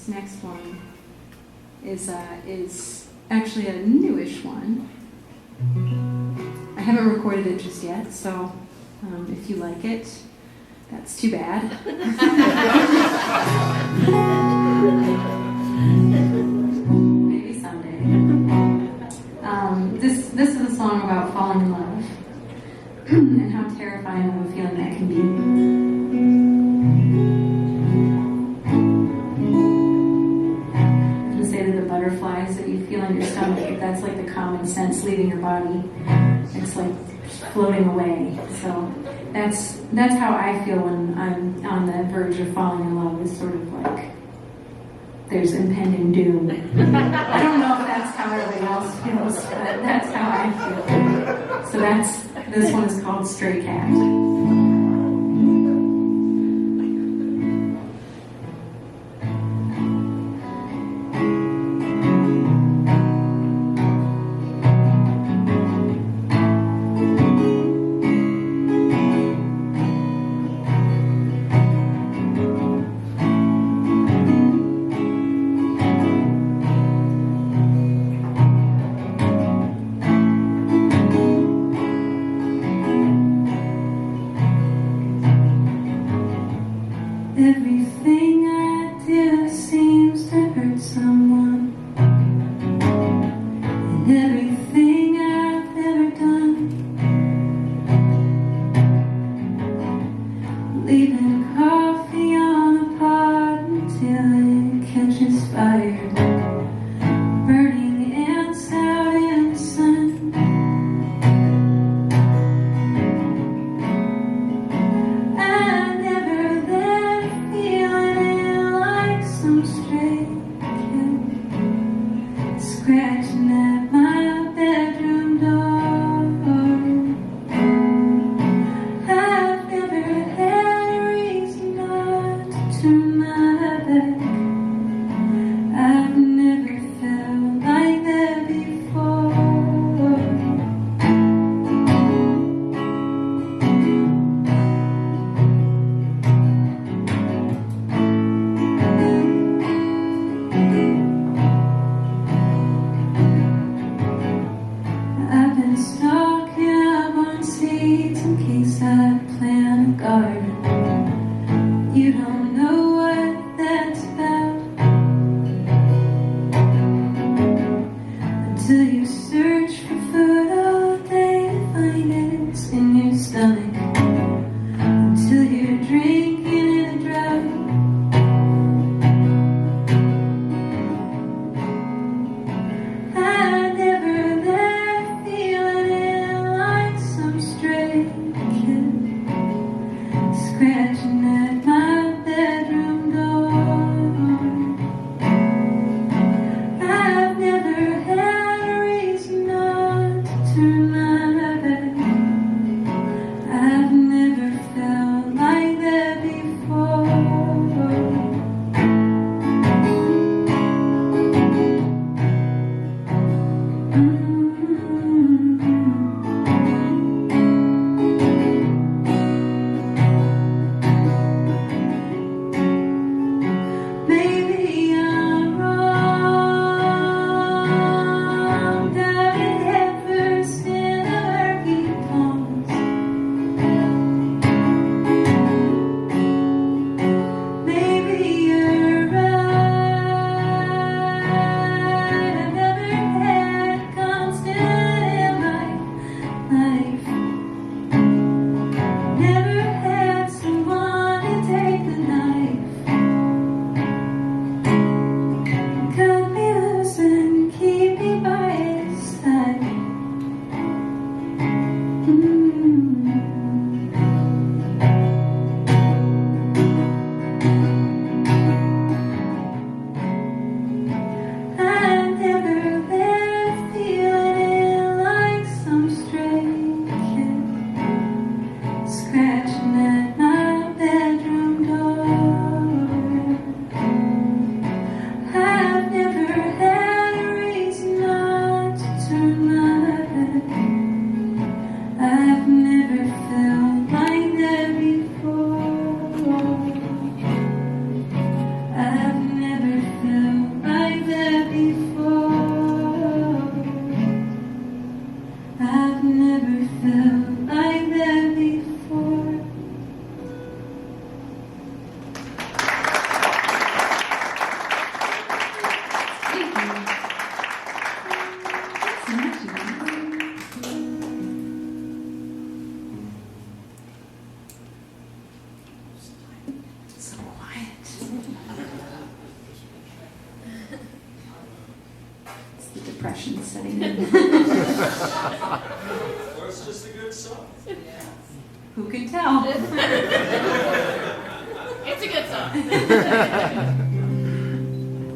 This next one is actually a newish one. I haven't recorded it just yet, so if you like it, that's too bad. Maybe someday. This is a song about falling in love and how terrifying of a feeling that can be. Butterflies that you feel in your stomach, that's like the common sense leaving your body. It's like floating away. So that's how I feel when I'm on the verge of falling in love. It's sort of like there's impending doom. I don't know if that's how everybody else feels, but that's how I feel. So this one is called Stray Cat. Everything I do seems to hurt someone, and everything I've ever done, leaving coffee on the pot until it catches fire, burning ants out in the sun. Scratching at my bedroom door. I've never had a reason not to turn my back. I've never felt like that before. depression setting in. Or it's just a good song. Who can tell? It's a good song.